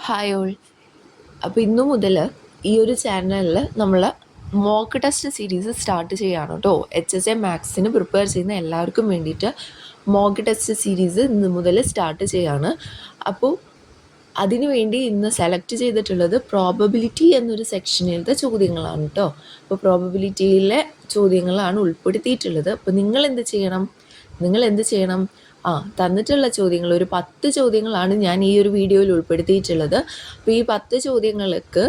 Hi all. അപ്പോൾ ഇന്നു മുതൽ ഈ ഒരു ചാനലിൽ നമ്മൾ മോക്ക് ടെസ്റ്റ് സീരീസ് സ്റ്റാർട്ട് ചെയ്യുകയാണ് കേട്ടോ. HSA മാത്സിന് പ്രിപ്പയർ ചെയ്യുന്ന എല്ലാവർക്കും വേണ്ടിയിട്ട് മോക്ക് ടെസ്റ്റ് സീരീസ് ഇന്ന് മുതൽ സ്റ്റാർട്ട് ചെയ്യുകയാണ്. അപ്പോൾ അതിനുവേണ്ടി ഇന്ന് സെലക്ട് ചെയ്തിട്ടുള്ളത് പ്രോബബിലിറ്റി എന്നൊരു സെക്ഷനിലത്തെ ചോദ്യങ്ങളാണ് കേട്ടോ. അപ്പോൾ പ്രോബബിലിറ്റിയിലെ ചോദ്യങ്ങളാണ് ഉൾപ്പെടുത്തിയിട്ടുള്ളത്. അപ്പോൾ നിങ്ങൾ എന്ത് ചെയ്യണം? തന്നിട്ടുള്ള ചോദ്യങ്ങൾ ഒരു 10 ചോദ്യങ്ങളാണ് ഞാൻ ഈ ഒരു വീഡിയോയിൽ ഉൾപ്പെടുത്തിയിട്ടുള്ളത്. അപ്പോൾ ഈ 10 ചോദ്യങ്ങൾക്ക്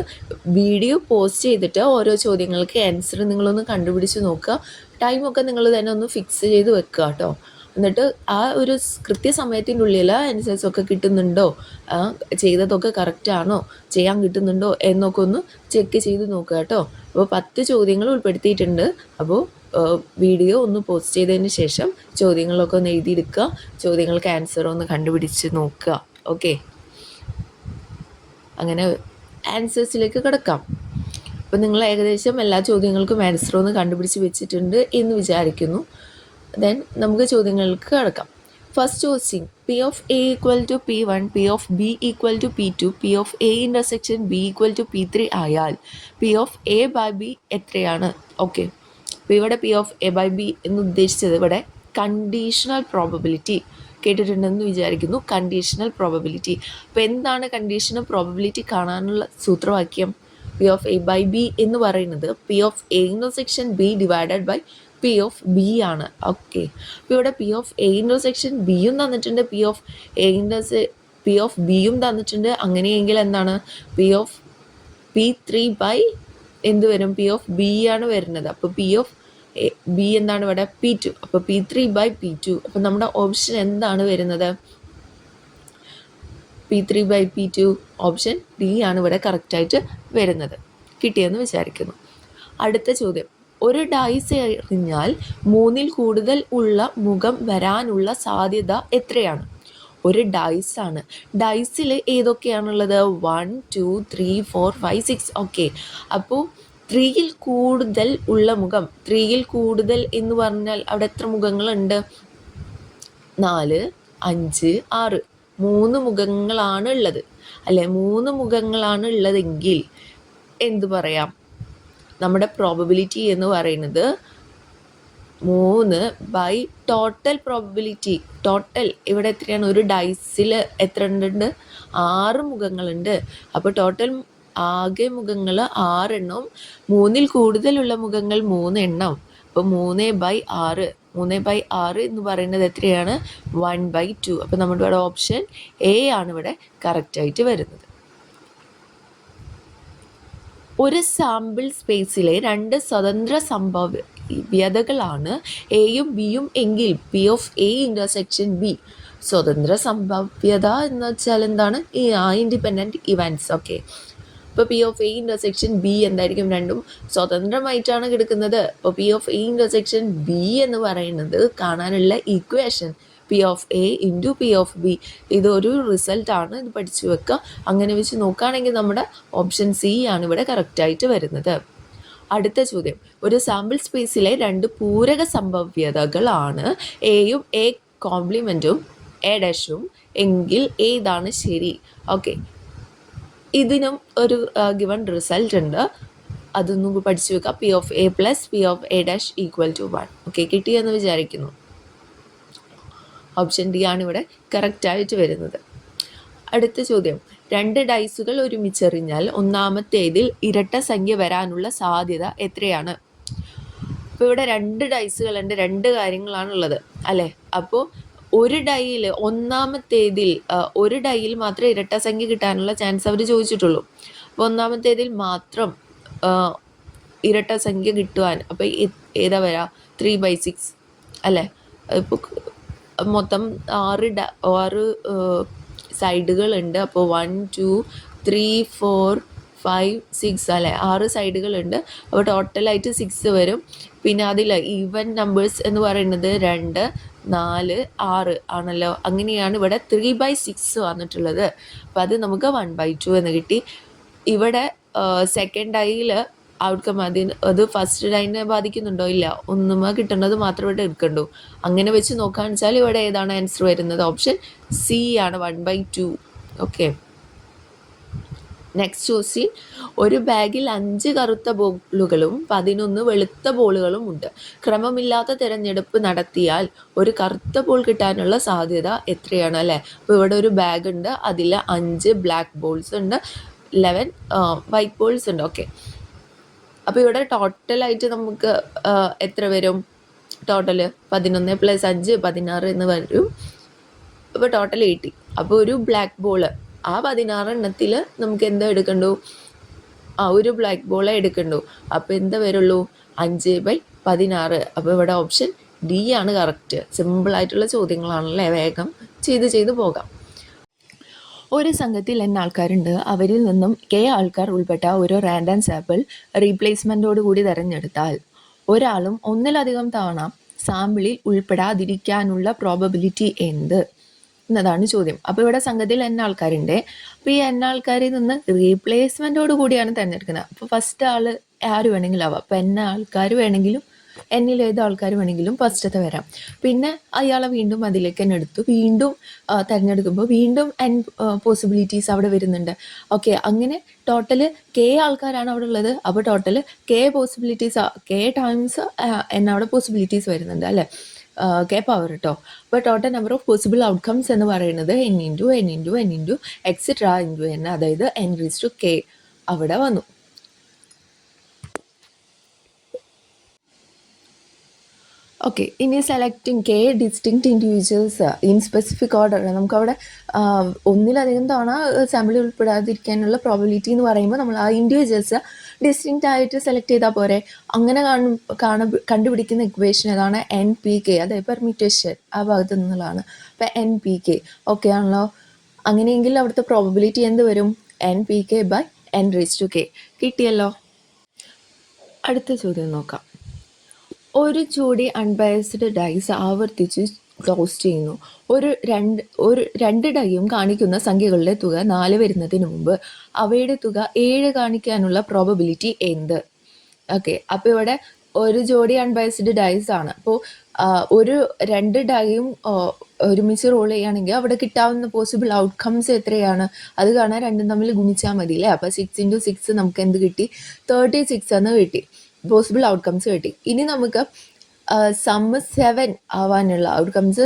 വീഡിയോ പോസ്റ്റ് ചെയ്തിട്ട് ഓരോ ചോദ്യങ്ങൾക്ക് ആൻസർ നിങ്ങളൊന്ന് കണ്ടുപിടിച്ച് നോക്കുക. ടൈമൊക്കെ നിങ്ങൾ തന്നെ ഒന്ന് ഫിക്സ് ചെയ്ത് വെക്കുക കേട്ടോ. എന്നിട്ട് ആ ഒരു കൃത്യസമയത്തിൻ്റെ ഉള്ളിൽ ആൻസേഴ്സൊക്കെ കിട്ടുന്നുണ്ടോ, ചെയ്തതൊക്കെ കറക്റ്റാണോ, ചെയ്യാൻ കിട്ടുന്നുണ്ടോ എന്നൊക്കെ ഒന്ന് ചെക്ക് ചെയ്ത് നോക്കുക കേട്ടോ. അപ്പോൾ 10 ചോദ്യങ്ങൾ ഉൾപ്പെടുത്തിയിട്ടുണ്ട്. അപ്പോൾ വീഡിയോ ഒന്ന് പോസ്റ്റ് ചെയ്തതിന് ശേഷം ചോദ്യങ്ങളൊക്കെ ഒന്ന് എഴുതിയെടുക്കുക, ചോദ്യങ്ങൾക്ക് ആൻസർ ഒന്ന് കണ്ടുപിടിച്ച് നോക്കുക. ഓക്കെ, അങ്ങനെ ആൻസേഴ്സിലേക്ക് കിടക്കാം. അപ്പോൾ നിങ്ങൾ ഏകദേശം എല്ലാ ചോദ്യങ്ങൾക്കും ആൻസർ ഒന്ന് കണ്ടുപിടിച്ച് വെച്ചിട്ടുണ്ട് എന്ന് വിചാരിക്കുന്നു. ദെൻ നമുക്ക് ചോദ്യങ്ങൾക്ക് കിടക്കാം. First question, P of A equal to P1, P of B equal to P2, P of A intersection B equal to P3 ആയാൽ P of A by B എത്രയാണ്? ഓക്കെ, അപ്പോൾ ഇവിടെ P of A by B എന്ന് ഉദ്ദേശിച്ചത് ഇവിടെ conditional probability കേട്ടിട്ടുണ്ടെന്ന് വിചാരിക്കുന്നു. Conditional probability. അപ്പോൾ എന്താണ് കണ്ടീഷണൽ പ്രോബബിലിറ്റി കാണാനുള്ള സൂത്രവാക്യം? P of A by B എന്ന് പറയുന്നത് P of A intersection B divided by P of B ആണ്. ഓക്കെ, അപ്പോൾ ഇവിടെ P of A intersection Bയും തന്നിട്ടുണ്ട്, P of Bയും തന്നിട്ടുണ്ട്. അങ്ങനെയെങ്കിൽ എന്താണ് P of P3 by എന്ത് വരും? P of B ആണ് വരുന്നത്. അപ്പോൾ P of B എന്താണ് ഇവിടെ? P2. അപ്പോൾ P3 by P2. അപ്പോൾ നമ്മുടെ ഓപ്ഷൻ എന്താണ് വരുന്നത്? P3 by P2. Option D ആണ് ഇവിടെ കറക്റ്റായിട്ട് വരുന്നത്. കിട്ടിയെന്ന് വിചാരിക്കുന്നു. അടുത്ത ചോദ്യം, ഒരു ഡൈസ് എറിഞ്ഞാൽ 3-ൽ കൂടുതൽ ഉള്ള മുഖം വരാനുള്ള സാധ്യത എത്രയാണ്? ഒരു ഡൈസാണ്. ഡൈസിൽ ഏതൊക്കെയാണുള്ളത്? 1, 2, 3, 4, 5, 6. ഓക്കെ, അപ്പോൾ 3-ൽ കൂടുതൽ ഉള്ള മുഖം, 3-ൽ കൂടുതൽ എന്ന് പറഞ്ഞാൽ അവിടെ എത്ര മുഖങ്ങളുണ്ട്? 4, 5, 6. 3 മുഖങ്ങളാണ് ഉള്ളത് അല്ലേ? 3 മുഖങ്ങളാണ് ഉള്ളതെങ്കിൽ എന്ത് പറയാം? നമ്മുടെ പ്രോബബിലിറ്റി എന്ന് പറയുന്നത് 3 by ടോട്ടൽ പ്രോബബിലിറ്റി. ടോട്ടൽ ഇവിടെ എത്രയാണ്? ഒരു ഡൈസിൽ എത്ര ഉണ്ട്? 6 മുഖങ്ങളുണ്ട്. അപ്പോൾ ടോട്ടൽ ആകെ മുഖങ്ങൾ 6 എണ്ണം, 3-ൽ കൂടുതലുള്ള മുഖങ്ങൾ 3 എണ്ണം. അപ്പോൾ 3 by 6. 3 by 6 എന്ന് പറയുന്നത് എത്രയാണ്? 1 by 2. അപ്പോൾ നമ്മുടെ ഇവിടെ ഓപ്ഷൻ എ ആണ് ഇവിടെ കറക്റ്റായിട്ട് വരുന്നത്. ഒരു സാമ്പിൾ സ്പേസിലെ 2 സ്വതന്ത്ര സംഭവ്യതകളാണ് എയും ബിയും എങ്കിൽ P of A intersection B. സ്വതന്ത്ര സംഭവ്യത എന്ന് വെച്ചാൽ എന്താണ്? Independent events. ഓക്കെ, ഇപ്പോൾ P of A intersection B എന്തായിരിക്കും? രണ്ടും സ്വതന്ത്രമായിട്ടാണ് കിടക്കുന്നത്. അപ്പോൾ P of A intersection B എന്ന് പറയുന്നത് കാണാനുള്ള equation P of A into P of B. ഇതൊരു റിസൾട്ടാണ്, ഇത് പഠിച്ചു വെക്കുക. അങ്ങനെ വെച്ച് നോക്കുകയാണെങ്കിൽ നമ്മുടെ ഓപ്ഷൻ സി ആണ് ഇവിടെ കറക്റ്റായിട്ട് വരുന്നത്. അടുത്ത ചോദ്യം, ഒരു സാമ്പിൾ സ്പേസിലെ 2 പൂരക സംഭവ്യതകളാണ് എയും എ കോംപ്ലിമെൻറ്റും എ ഡാഷും എങ്കിൽ ഏതാണ് ശരി? ഓക്കെ, ഇതിനും ഒരു ഗിവൺ റിസൾട്ട് ഉണ്ട്, അതൊന്നും പഠിച്ചു വെക്കുക. P of A plus P of A dash equal to 1. Okay, കിട്ടിയെന്ന് വിചാരിക്കുന്നു. ഓപ്ഷൻ ഡി ആണ് ഇവിടെ കറക്റ്റായിട്ട് വരുന്നത്. അടുത്ത ചോദ്യം, 2 ഡൈസുകൾ ഒരുമിച്ചെറിഞ്ഞാൽ ഒന്നാമത്തേതിൽ ഇരട്ട സംഖ്യ വരാനുള്ള സാധ്യത എത്രയാണ്? അപ്പോൾ ഇവിടെ 2 ഡൈസുകളുണ്ട്, 2 കാര്യങ്ങളാണുള്ളത് അല്ലേ? അപ്പോൾ ഒരു ഡൈയിൽ ഒന്നാമത്തേതിൽ ഒരു ഡൈയിൽ മാത്രമേ ഇരട്ട സംഖ്യ കിട്ടാനുള്ള ചാൻസ് അവർ ചോദിച്ചിട്ടുള്ളൂ. അപ്പോൾ ഒന്നാമത്തേതിൽ മാത്രം ഇരട്ട സംഖ്യ കിട്ടുവാൻ അപ്പോൾ ഏതാ വരാ? 3 by 6 അല്ലേ? ഇപ്പോൾ മൊത്തം 6 സൈഡുകളുണ്ട്. അപ്പോൾ 1, 2, 3, 4, 5, 6 അല്ലേ? 6 സൈഡുകളുണ്ട്. അപ്പോൾ ടോട്ടലായിട്ട് 6 വരും. പിന്നെ അതിൽ ഈവൻ നമ്പേഴ്സ് എന്ന് പറയുന്നത് 2, 4, 6 ആണല്ലോ. അങ്ങനെയാണ് ഇവിടെ 3 by 6 വന്നിട്ടുള്ളത്. അപ്പോൾ അത് നമുക്ക് 1 by 2 എന്ന് കിട്ടി. ഇവിടെ സെക്കൻഡ് ഡൈയിൽ ഔട്ട്കം അത് ഫസ്റ്റ് ലൈനെ ബാധിക്കുന്നുണ്ടോ? ഇല്ല, ഒന്നുമേ കിട്ടുന്നത് മാത്രം ഇവിടെ എടുക്കണ്ടു. അങ്ങനെ വെച്ച് നോക്കുകയാണെന്ന് വെച്ചാൽ ഇവിടെ ഏതാണ് ആൻസർ വരുന്നത്? ഓപ്ഷൻ സി ആണ്, 1 by 2. ഓക്കെ, നെക്സ്റ്റ് ക്വസ്റ്റ്യൻ, ഒരു ബാഗിൽ 5 കറുത്ത ബോളുകളും 11 വെളുത്ത ബോളുകളും ഉണ്ട്. ക്രമമില്ലാത്ത തിരഞ്ഞെടുപ്പ് നടത്തിയാൽ ഒരു കറുത്ത ബോൾ കിട്ടാനുള്ള സാധ്യത എത്രയാണ് അല്ലേ? അപ്പോൾ ഇവിടെ ഒരു ബാഗ് ഉണ്ട്, അതിൽ 5 ബ്ലാക്ക് ബോൾസ് ഉണ്ട്, 11 വൈറ്റ് ബോൾസ് ഉണ്ട്. ഓക്കെ, അപ്പോൾ ഇവിടെ ടോട്ടലായിട്ട് നമുക്ക് എത്ര വരും? ടോട്ടൽ 11 + 5 16 എന്ന് വരും. അപ്പോൾ ടോട്ടൽ 80. അപ്പോൾ ഒരു ബ്ലാക്ക് ബോൾ, ആ 16 എണ്ണത്തിൽ നമുക്ക് എന്താ എടുക്കണ്ടു? ഒരു ബ്ലാക്ക് ബോളേ എടുക്കണ്ടു. അപ്പോൾ എന്താ വരുള്ളൂ? 5/16. അപ്പോൾ ഇവിടെ ഓപ്ഷൻ ഡി ആണ് കറക്റ്റ്. സിമ്പിളായിട്ടുള്ള ചോദ്യങ്ങളാണല്ലേ, വേഗം ചെയ്ത് പോകാം. ഒരു സംഘത്തിൽ N ആൾക്കാരുണ്ട്. അവരിൽ നിന്നും K ആൾക്കാർ ഉൾപ്പെട്ട ഒരു റാൻഡം സാമ്പിൾ റീപ്ലേസ്മെൻറ്റോട് കൂടി തിരഞ്ഞെടുത്താൽ ഒരാളും ഒന്നിലധികം തവണ സാമ്പിളിൽ ഉൾപ്പെടാതിരിക്കാനുള്ള പ്രോബബിലിറ്റി എന്ത് എന്നതാണ് ചോദ്യം. അപ്പോൾ ഇവിടെ സംഘത്തിൽ N ആൾക്കാരുണ്ട്. അപ്പോൾ ഈ N ആൾക്കാരിൽ നിന്ന് റീപ്ലേസ്മെൻറ്റോട് കൂടിയാണ് തിരഞ്ഞെടുക്കുന്നത്. അപ്പോൾ ഫസ്റ്റ് ആൾ ആര് വേണമെങ്കിലും ആവാം. അപ്പോൾ N ആൾക്കാർ വേണമെങ്കിലും എന്നിൽ ഏത് ആൾക്കാർ വേണമെങ്കിലും ഫസ്റ്റത്തെ വരാം. പിന്നെ അയാളെ വീണ്ടും അതിലേക്ക് തന്നെ എടുത്തു, വീണ്ടും തിരഞ്ഞെടുക്കുമ്പോൾ വീണ്ടും N പോസിബിലിറ്റീസ് അവിടെ വരുന്നുണ്ട്. ഓക്കെ, അങ്ങനെ ടോട്ടൽ K ആൾക്കാരാണ് അവിടെ ഉള്ളത്. അപ്പോൾ total K possibilities, K times N അവിടെ പോസിബിലിറ്റീസ് വരുന്നുണ്ട് അല്ലേ, K പവർ കേട്ടോ. അപ്പോൾ total number of possible outcomes എന്ന് പറയുന്നത് N × എക്സെട്രാ × N, അതായത് N⁻K അവിടെ വന്നു. ഓക്കെ, ഇനി selecting K distinct individuals in specific order. നമുക്കവിടെ ഒന്നിലധികം തവണ സാമ്പിളിൽ ഉൾപ്പെടാതിരിക്കാനുള്ള പ്രോബിലിറ്റി എന്ന് പറയുമ്പോൾ നമ്മൾ ആ ഇൻഡിവിജ്വൽസ് ഡിസ്റ്റിങ്ക്റ്റ് ആയിട്ട് സെലക്ട് ചെയ്താൽ പോരെ. അങ്ങനെ കണ്ടുപിടിക്കുന്ന ഇക്വേഷൻ ഏതാണ്? NPK, അതായത് പെർമ്യൂട്ടേഷൻ ആ ഭാഗത്ത് നിന്നുള്ളതാണ്. അപ്പം NPK ഓക്കെ ആണല്ലോ. അങ്ങനെയെങ്കിൽ അവിടുത്തെ പ്രോബിലിറ്റി എന്ത് വരും? NPK/N⁻K. കിട്ടിയല്ലോ. അടുത്ത ചോദ്യം നോക്കാം. ഒരു ജോഡി അൺബയസ്ഡ് ഡൈസ് ആവർത്തിച്ച് ക്ലോസ് ചെയ്യുന്നു. രണ്ട് ഡൈയും കാണിക്കുന്ന സംഖ്യകളുടെ തുക 4 വരുന്നതിന് മുമ്പ് അവയുടെ തുക 7 കാണിക്കാനുള്ള പ്രോബബിലിറ്റി എന്ത്? ഓക്കെ, അപ്പോൾ ഇവിടെ ഒരു ജോഡി അൺബയസ്ഡ് ഡൈസ് ആണ്. അപ്പോൾ ഒരു 2 ഡൈയും ഒരുമിച്ച് റോൾ ചെയ്യുകയാണെങ്കിൽ അവിടെ കിട്ടാവുന്ന പോസിബിൾ ഔട്ട്കംസ് എത്രയാണ്? അത് കാണാൻ രണ്ടും തമ്മിൽ ഗുണിച്ചാൽ മതി അല്ലേ. അപ്പോൾ 6 × 6 നമുക്ക് എന്ത് കിട്ടി? 36 എന്ന് കിട്ടി. പോസിബിൾ ഔട്ട്കംസ് കിട്ടി. ഇനി നമുക്ക് സമ്മ് 7 ആവാനുള്ള ഔട്ട്കംസ്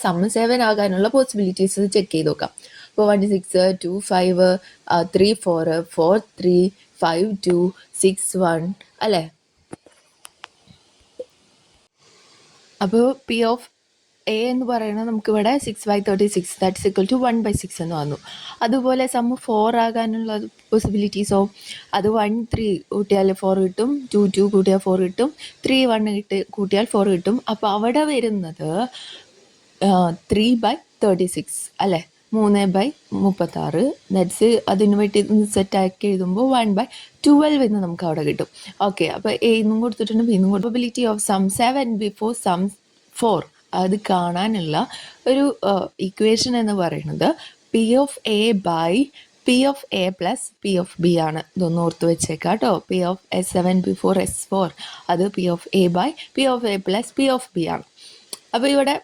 സമ്മ് 7 ആകാനുള്ള പോസിബിലിറ്റീസ് ചെക്ക് ചെയ്ത് നോക്കാം. അപ്പോൾ 1 6 2 5 3 4 4 3 5 2 6 1 അല്ലേ. അപ്പോൾ P ഓഫ് A എന്ന് പറയുന്നത് നമുക്കിവിടെ 6/36 ദാറ്റ്സ് ഈക്വൽ ടു 1/6 എന്ന് വന്നു. അതുപോലെ സമ്മ് 4 ആകാനുള്ള പോസിബിലിറ്റീസോ, അത് 1 3 കൂട്ടിയാൽ 4 കിട്ടും, 2 2 കൂട്ടിയാൽ 4 കിട്ടും, 3 1 കൂട്ടിയാൽ 4 കിട്ടും. അപ്പോൾ അവിടെ വരുന്നത് 3/36 അല്ലേ, 3/36. ദാറ്റ്സ് അതിന് വേണ്ടി സെറ്റാക്കി എഴുതുമ്പോൾ 1/12 എന്ന് നമുക്ക് അവിടെ കിട്ടും. ഓക്കെ, അപ്പോൾ A എന്നും കൊടുത്തിട്ടുണ്ട്, B എന്നും കൊടുത്തു. Probability of sum 7 before sum 4 അത് കാണാനുള്ള ഒരു ഇക്വേഷൻ എന്ന് പറയുന്നത് P of A plus P of B ആണ്. ഇതൊന്ന് ഓർത്ത് വെച്ചേക്കാം കേട്ടോ. P of S7 before S4 അത് P of A/P of A plus P of B ആണ്. അപ്പോൾ ഇവിടെ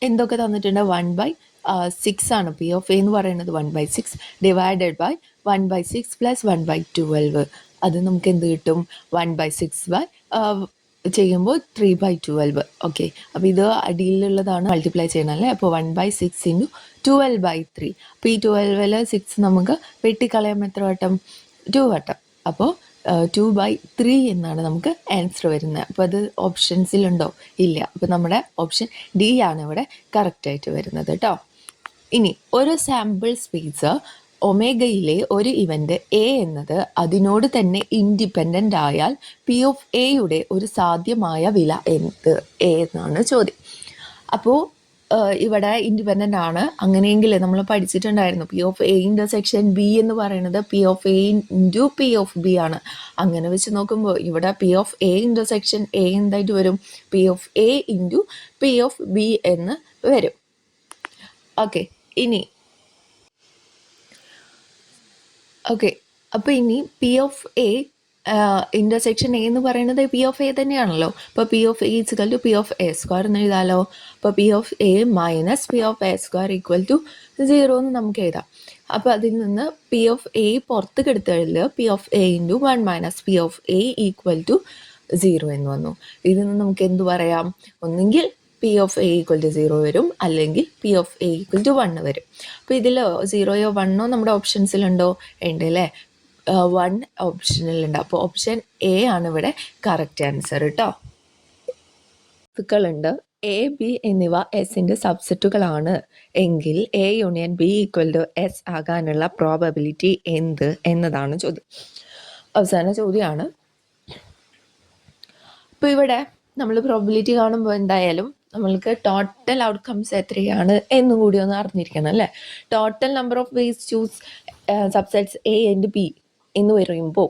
എന്തൊക്കെ തന്നിട്ടുണ്ട്? 1/6 ആണ്. P ഓഫ് A എന്ന് പറയുന്നത് 1/6 ഡിവൈഡഡ് ബൈ 1/6 പ്ലസ് 1/12. അത് നമുക്ക് എന്ത് കിട്ടും? 1/6 ചെയ്യുമ്പോൾ 3/12. ഓക്കെ, അപ്പോൾ ഇത് അടിയിലുള്ളതാണ് മൾട്ടിപ്ലൈ ചെയ്യണം അല്ലേ. അപ്പോൾ 1/6 × 12/3. അപ്പോൾ ഈ 12ൽ 6 നമുക്ക് വെട്ടിക്കളയാൻ എത്ര വട്ടം? 2 വട്ടം. അപ്പോൾ 2/3 എന്നാണ് നമുക്ക് ആൻസർ വരുന്നത്. അപ്പോൾ അത് ഓപ്ഷൻസിലുണ്ടോ? ഇല്ല. അപ്പോൾ നമ്മുടെ ഓപ്ഷൻ ഡി ആണ് ഇവിടെ കറക്റ്റായിട്ട് വരുന്നത് കേട്ടോ. ഇനി ഒരു സാമ്പിൾ സ്പേസ് ഒമേഗയിലെ ഒരു ഇവൻ്റ് എ എന്നത് അതിനോട് തന്നെ ഇൻഡിപെൻഡൻ്റ് ആയാൽ P ഓഫ് എയുടെ ഒരു സാധ്യമായ വില എന്ത്? എ എന്നാണ് ചോദ്യം. അപ്പോൾ ഇവിടെ ഇൻഡിപെൻഡൻ്റ് ആണ്. അങ്ങനെയെങ്കിൽ നമ്മൾ പഠിച്ചിട്ടുണ്ടായിരുന്നു P of A intersection B എന്ന് പറയുന്നത് P of A × P of B ആണ്. അങ്ങനെ വെച്ച് നോക്കുമ്പോൾ ഇവിടെ P of A intersection A എന്തായിട്ട് വരും? P of A × P of B എന്ന് വരും. ഓക്കെ, ഇനി അപ്പോൾ ഇനി P of A intersection A എന്ന് പറയുന്നത് പി ഓഫ് എ തന്നെയാണല്ലോ. അപ്പോൾ P of A equal to P of A square എന്ന് എഴുതാമല്ലോ. അപ്പോൾ P of A minus P of A square equal to 0 എന്ന് നമുക്ക് എഴുതാം. അപ്പോൾ അതിൽ നിന്ന് പി ഓഫ് എ പുറത്തേക്ക് എടുത്ത് P of A into 1 minus P of A equal to 0 എന്ന് വന്നു. ഇതിൽ നിന്ന് നമുക്ക് എന്ത് പറയാം? ഒന്നെങ്കിൽ P of A equal to 0 വരും, അല്ലെങ്കിൽ P of A equal to 1 വരും. അപ്പോൾ ഇതിൽ 0യോ 1ഓ നമ്മുടെ ഓപ്ഷൻസിലുണ്ടോ? ഉണ്ട് അല്ലേ. 1 ഓപ്ഷനിലുണ്ട്. അപ്പോൾ ഓപ്ഷൻ എ ആണ് ഇവിടെ കറക്റ്റ് ആൻസർ കേട്ടോ. ഉണ്ട് എ ബി എന്നിവ എസിൻ്റെ സബ്സെറ്റുകളാണ് എങ്കിൽ A union B equal to S ആകാനുള്ള പ്രോബബിലിറ്റി എന്ത് എന്നതാണ് ചോദ്യം. അവസാന ചോദ്യമാണ്. അപ്പോൾ ഇവിടെ നമ്മൾ പ്രോബബിലിറ്റി കാണുമ്പോൾ എന്തായാലും നമ്മൾക്ക് ടോട്ടൽ ഔട്ട്കംസ് എത്രയാണ് എന്നും കൂടി ഒന്ന് അറിഞ്ഞിരിക്കണം അല്ലേ. Total number of ways choose subsets A and B എന്ന് പറയുമ്പോൾ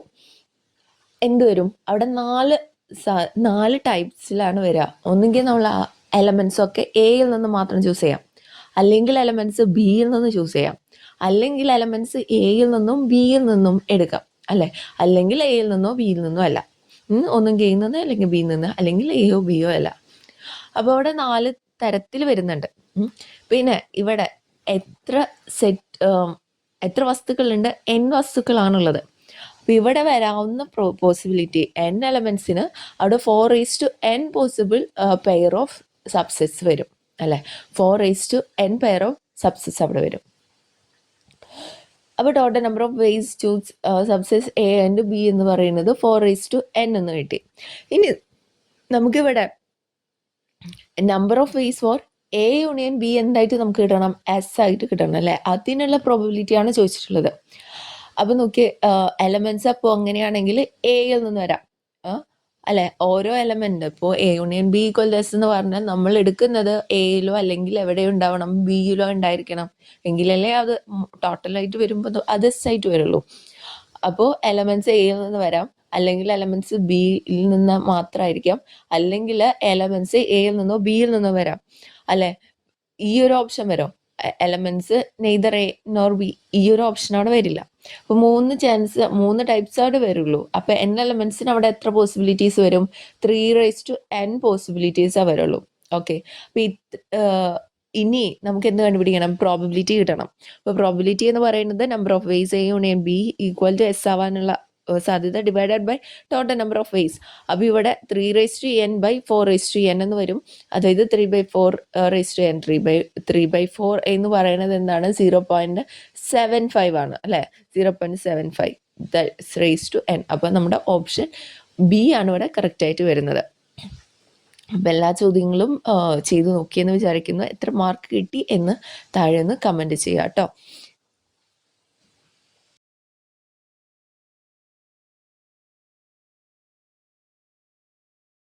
എന്ത് വരും? അവിടെ നാല് ടൈപ്സിലാണ് വരിക. ഒന്നുകിൽ നമ്മൾ എലമെൻസ് ഒക്കെ എയിൽ നിന്ന് മാത്രം ചൂസ് ചെയ്യാം, അല്ലെങ്കിൽ എലമെൻറ്റ്സ് ബിയിൽ നിന്ന് ചൂസ് ചെയ്യാം, അല്ലെങ്കിൽ എലമെൻറ്റ്സ് എയിൽ നിന്നും ബിയിൽ നിന്നും എടുക്കാം അല്ലേ, അല്ലെങ്കിൽ എയിൽ നിന്നോ ബിയിൽ നിന്നോ അല്ല. ഒന്നും എയിൽ നിന്ന്, അല്ലെങ്കിൽ ബിയിൽ നിന്ന്, അല്ലെങ്കിൽ എയോ ബിയോ അല്ല. അപ്പോൾ അവിടെ 4 തരത്തിൽ വരുന്നുണ്ട്. പിന്നെ ഇവിടെ എത്ര വസ്തുക്കളുണ്ട്? n വസ്തുക്കളാണുള്ളത്. അപ്പോൾ ഇവിടെ വരാവുന്ന പോസിബിലിറ്റി n എലമെൻസിന് അവിടെ 4n possible pair of subsets വരും അല്ലേ. 4n പെയർ ഓഫ് സബ്സെറ്റ്സ് അവിടെ വരും. അപ്പോൾ total number of ways choose subsets A and B എന്ന് പറയുന്നത് 4n എന്ന് കിട്ടി. ഇനി നമുക്കിവിടെ number of ways for A union B എന്തായിട്ട് നമുക്ക് കിട്ടണം? എസ് ആയിട്ട് കിട്ടണം അല്ലേ. അതിനുള്ള പ്രോബബിലിറ്റിയാണ് ചോദിച്ചിട്ടുള്ളത്. അപ്പോൾ നോക്കി എലമെൻറ്റ്സ് അപ്പോൾ അങ്ങനെയാണെങ്കിൽ എയിൽ നിന്ന് വരാം അല്ലേ. ഓരോ എലമെന്റ് ഇപ്പോൾ A union B equal S എന്ന് പറഞ്ഞാൽ നമ്മൾ എടുക്കുന്നത് എയിലോ അല്ലെങ്കിൽ എവിടെയോ ഉണ്ടാവണം, ബിയിലോ ഉണ്ടായിരിക്കണം, എങ്കിലല്ലേ അത് ടോട്ടലായിട്ട് വരുമ്പോൾ അത് എസ് ആയിട്ട് വരുള്ളൂ. അപ്പോൾ എലമെന്റ്സ് എയിൽ നിന്ന് വരാം, അല്ലെങ്കിൽ എലമെന്റ്സ് ബിയിൽ നിന്ന് മാത്രമായിരിക്കാം, അല്ലെങ്കിൽ എലമെന്റ്സ് എയിൽ നിന്നോ ബിയിൽ നിന്നോ വരാം അല്ലെ. ഈ ഒരു ഓപ്ഷൻ വരും. Elements neither A nor B, ഈ ഒരു ഓപ്ഷൻ അവിടെ വരില്ല. അപ്പോൾ 3 ടൈപ്സ് അവിടെ വരുള്ളൂ. അപ്പോൾ n എലമെന്റ്സിന് അവിടെ എത്ര പോസിബിലിറ്റീസ് വരും? 3n പോസിബിലിറ്റീസേ വരുള്ളൂ. ഓക്കെ. അപ്പോൾ ഇനി നമുക്ക് എന്ത് കണ്ടുപിടിക്കണം? പ്രോബബിലിറ്റി കിട്ടണം. അപ്പോൾ പ്രോബബിലിറ്റി എന്ന് പറയുന്നത് number of ways A union B equal to S ആവാനുള്ള സാധ്യത divided by total number of ways. അപ്പോൾ ഇവിടെ 3n by 4n എന്ന് വരും. അതായത് 3/4n 3/4 എന്ന് പറയുന്നത് എന്താണ്? 0.75 ആണ് അല്ലേ. 0.75 n. അപ്പോൾ നമ്മുടെ ഓപ്ഷൻ ബി ആണ് ഇവിടെ കറക്റ്റ് ആയിട്ട് വരുന്നത്. അപ്പം എല്ലാ ചോദ്യങ്ങളും ചെയ്തു നോക്കിയെന്ന് വിചാരിക്കുന്നു. എത്ര മാർക്ക് കിട്ടി എന്ന് താഴെ ഒന്ന് കമൻറ്റ് ചെയ്യാം കേട്ടോ.